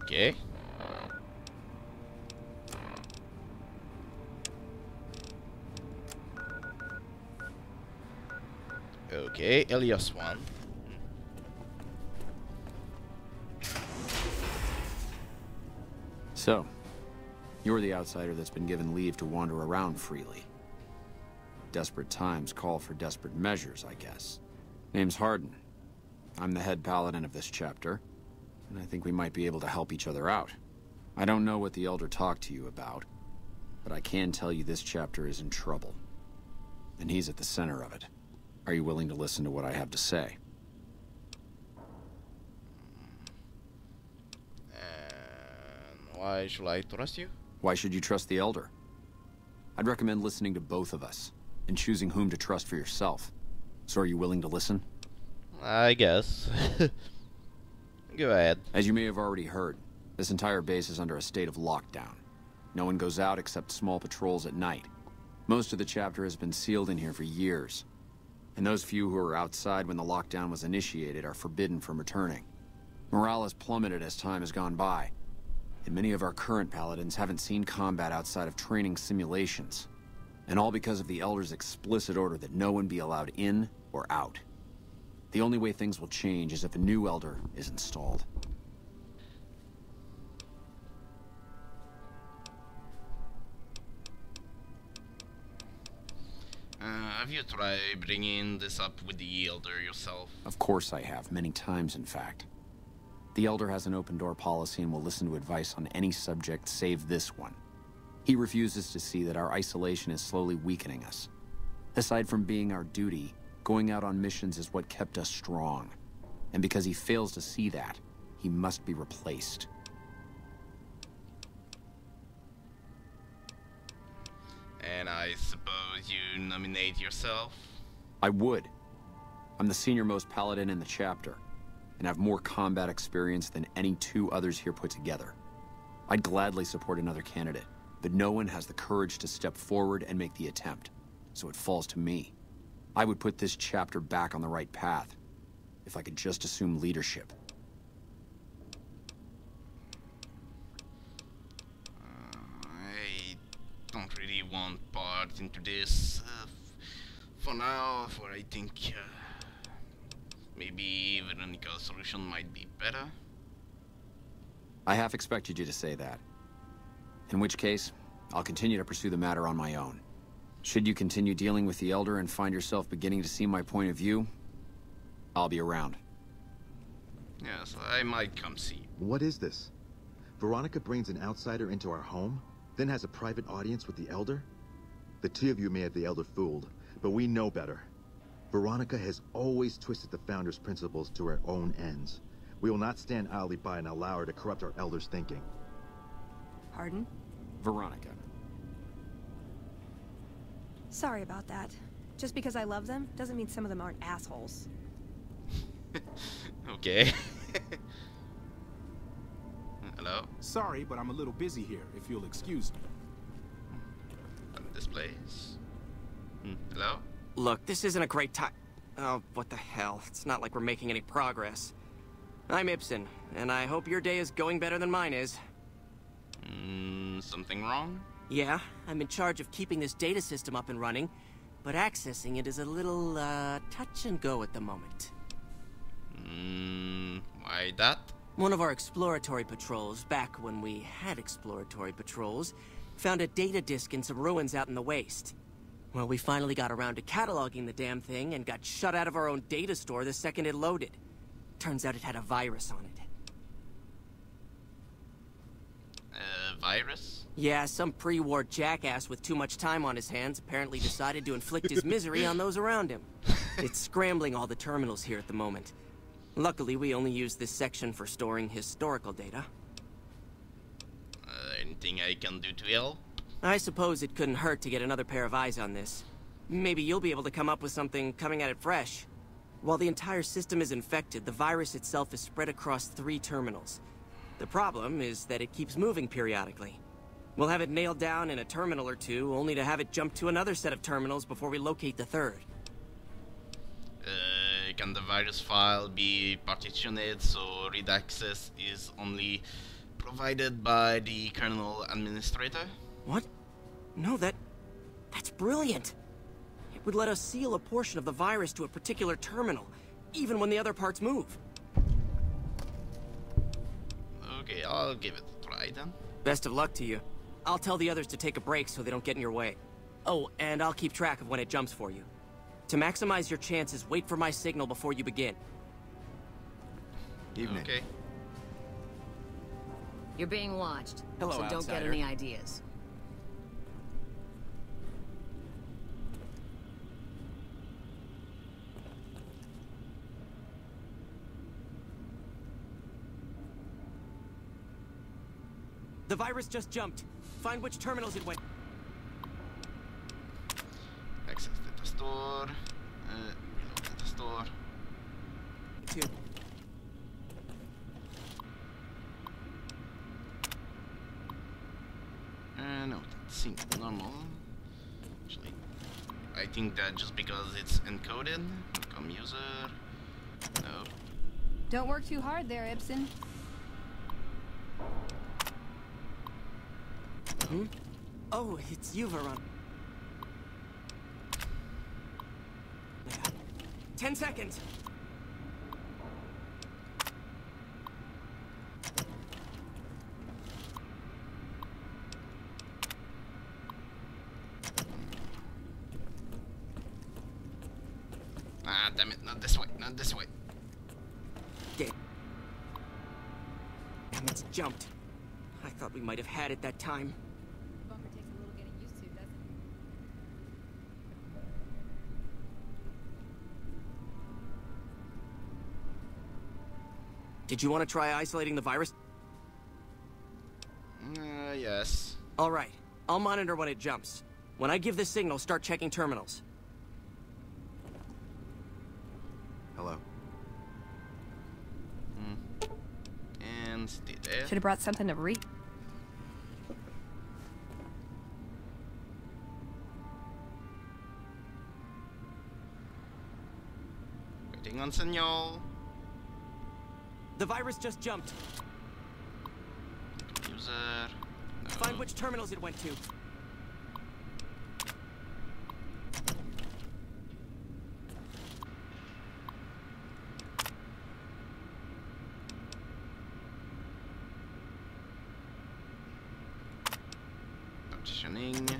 Okay. Okay, Elias 1. So, you're the outsider that's been given leave to wander around freely. Desperate times call for desperate measures, I guess. Name's Hardin. I'm the head paladin of this chapter, and I think we might be able to help each other out. I don't know what the Elder talked to you about, but I can tell you this chapter is in trouble. And he's at the center of it. Are you willing to listen to what I have to say? And why should I trust you? Why should you trust the Elder? I'd recommend listening to both of us, and choosing whom to trust for yourself. So are you willing to listen? I guess. Go ahead. As you may have already heard, this entire base is under a state of lockdown. No one goes out except small patrols at night. Most of the chapter has been sealed in here for years. And those few who were outside when the lockdown was initiated are forbidden from returning. Morale has plummeted as time has gone by. And many of our current paladins haven't seen combat outside of training simulations. And all because of the Elder's explicit order that no one be allowed in or out. The only way things will change is if a new Elder is installed. Have you tried bringing this up with the Elder yourself? Of course I have, many times in fact. The Elder has an open-door policy and will listen to advice on any subject save this one. He refuses to see that our isolation is slowly weakening us. Aside from being our duty, going out on missions is what kept us strong. And because he fails to see that, he must be replaced. And I suppose you nominate yourself? I would. I'm the senior-most paladin in the chapter, and have more combat experience than any two others here put together. I'd gladly support another candidate, but no one has the courage to step forward and make the attempt, so it falls to me. I would put this chapter back on the right path, if I could just assume leadership. I don't really want part into this for now, for I think maybe Veronica's solution might be better. I half expected you to say that. In which case, I'll continue to pursue the matter on my own. Should you continue dealing with the Elder and find yourself beginning to see my point of view, I'll be around. Yes, I might come see. What is this? Veronica brings an outsider into our home, then has a private audience with the Elder? The two of you may have the Elder fooled, but we know better. Veronica has always twisted the Founder's principles to her own ends. We will not stand idly by and allow her to corrupt our Elder's thinking. Pardon? Veronica. Sorry about that. Just because I love them doesn't mean some of them aren't assholes. Okay. Hello? Sorry, but I'm a little busy here, if you'll excuse me. This place. Hello? Look, this isn't a great time. Oh, what the hell. It's not like we're making any progress. I'm Ibsen, and I hope your day is going better than mine is. Something wrong? Yeah, I'm in charge of keeping this data system up and running, but accessing it is a little, touch and go at the moment. Why that? One of our exploratory patrols, back when we had exploratory patrols, found a data disk in some ruins out in the waste. Well, we finally got around to cataloging the damn thing and got shut out of our own data store the second it loaded. Turns out it had a virus on it. Virus? Yeah, some pre-war jackass with too much time on his hands apparently decided to inflict his misery on those around him. It's scrambling all the terminals here at the moment. Luckily, we only use this section for storing historical data. Anything I can do to help? I suppose it couldn't hurt to get another pair of eyes on this. Maybe you'll be able to come up with something coming at it fresh. While the entire system is infected, the virus itself is spread across 3 terminals. The problem is that it keeps moving periodically. We'll have it nailed down in a terminal or two, only to have it jump to another set of terminals before we locate the 3rd. Can the virus file be partitioned so read access is only provided by the kernel administrator. What? No, that's brilliant. It would let us seal a portion of the virus to a particular terminal, even when the other parts move. Okay, I'll give it a try then. Best of luck to you. I'll tell the others to take a break so they don't get in your way. Oh, and I'll keep track of when it jumps for you. To maximize your chances, wait for my signal before you begin. Evening. Okay. You're being watched, Hello, so don't get outsider. any ideas. The virus just jumped. Find which terminals it went. Access data store. Reload data store. to. No, that seems normal. Actually, I think that just because it's encoded. Come user. No. Don't work too hard there, Ibsen. Hmm? Oh, it's you, Veron. 10 seconds. Ah, damn it! Not this way. Not this way. Damn, it's jumped. I thought we might have had it that time. Bunker takes a little getting used to, doesn't it? Did you want to try isolating the virus? Yes. All right. I'll monitor when it jumps. When I give the signal, start checking terminals. Hello. And stay there. Should have brought something to read. Waiting on signal. The virus just jumped. User. No. Find which terminals it went to. Partitioning. No.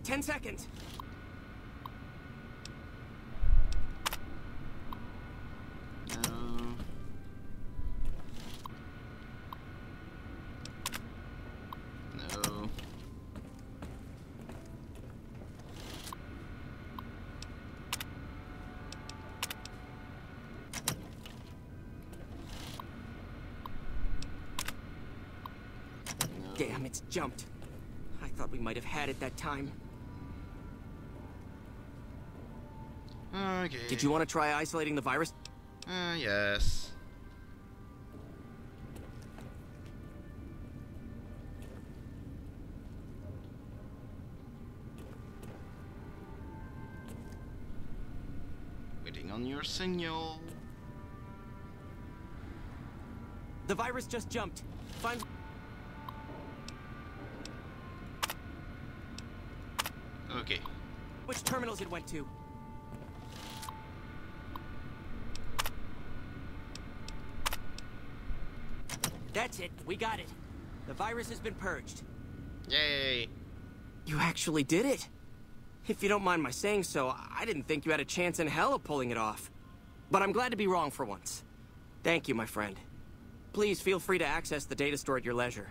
Ten seconds. No. No. Damn, it's jumped. I thought we might have had it that time. Okay. Did you want to try isolating the virus? Yes. Waiting on your signal. The virus just jumped. Find... Okay. which terminals it went to. That's it. We got it. The virus has been purged. Yay. You actually did it. If you don't mind my saying so, I didn't think you had a chance in hell of pulling it off. But I'm glad to be wrong for once. Thank you, my friend. Please feel free to access the data store at your leisure.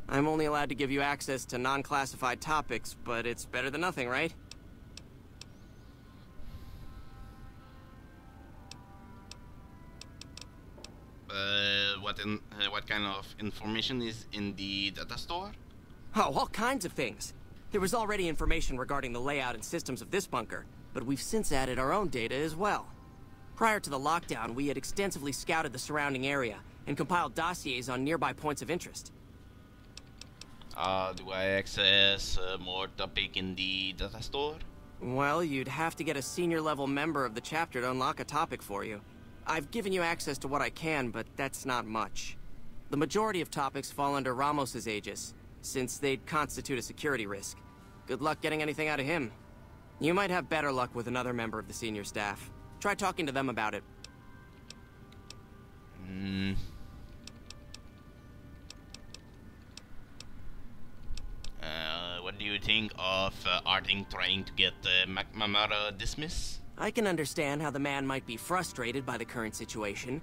I'm only allowed to give you access to non-classified topics, but it's better than nothing, right? What kind of information is in the data store? Oh, all kinds of things. There was already information regarding the layout and systems of this bunker, but we've since added our own data as well. Prior to the lockdown, we had extensively scouted the surrounding area and compiled dossiers on nearby points of interest. Do I access more topic in the data store? Well, you'd have to get a senior-level member of the chapter to unlock a topic for you. I've given you access to what I can, but that's not much. The majority of topics fall under Ramos's aegis, since they'd constitute a security risk. Good luck getting anything out of him. You might have better luck with another member of the senior staff. Try talking to them about it. What do you think of Arting trying to get McNamara dismissed? I can understand how the man might be frustrated by the current situation.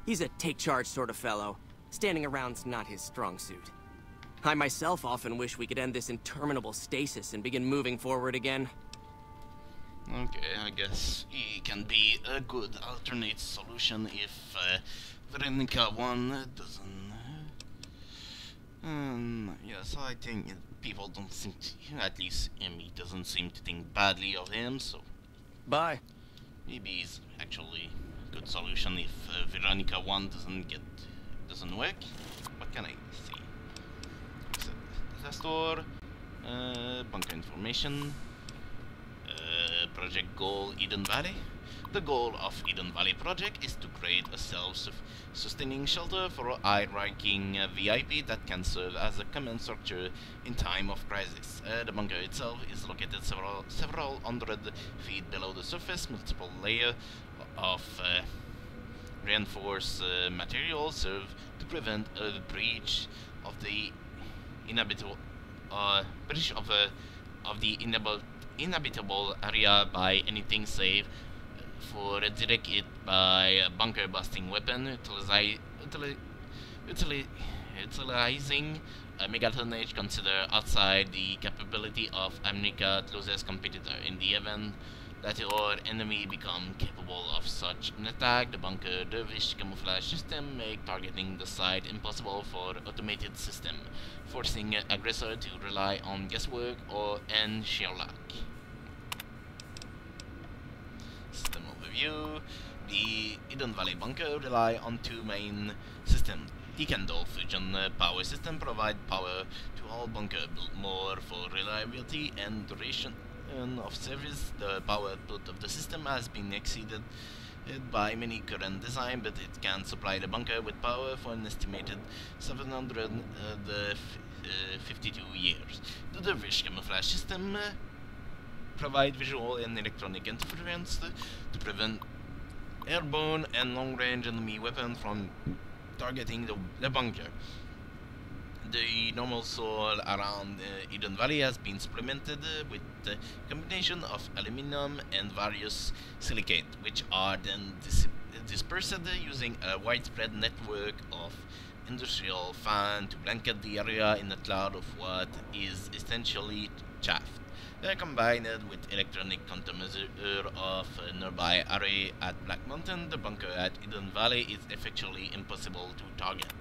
He's a take-charge sort of fellow. Standing around's not his strong suit. I myself often wish we could end this interminable stasis and begin moving forward again. Okay, I guess he can be a good alternate solution if Veronica 1 doesn't... yes, I think people don't think, at least Emmy doesn't seem to think badly of him, so... Bye. Maybe he's actually a good solution if Veronica 1 doesn't work. What can I see? Data store, bunker information, project goal Eden Valley. The goal of Eden Valley project is to create a self-sustaining shelter for high-ranking VIP that can serve as a command structure in time of crisis. The bunker itself is located several hundred feet below the surface. Multiple layers of reinforced material serve to prevent a breach of the inhabitable inhabitable area by anything save for a direct hit by a bunker busting weapon, utilizing a megatonnage considered outside the capability of America's closest competitor. In the event that your enemy become capable of such an attack, the bunker dervish camouflage system make targeting the site impossible for automated system, forcing aggressor to rely on guesswork and sheer luck. System overview. The Eden Valley bunker rely on two main systems. The Kendall fusion power system provide power to all bunker, built more for reliability and duration of service. The power output of the system has been exceeded by many current design, but it can supply the bunker with power for an estimated 752 years. The Dervish camouflage system provide visual and electronic interference to prevent airborne and long-range enemy weapons from targeting the bunker. The normal soil around Eden Valley has been supplemented with a combination of aluminum and various silicate, which are then dispersed using a widespread network of industrial fans to blanket the area in a cloud of what is essentially chaff. They are combined with electronic countermeasure of a nearby array at Black Mountain. The bunker at Eden Valley is effectually impossible to target.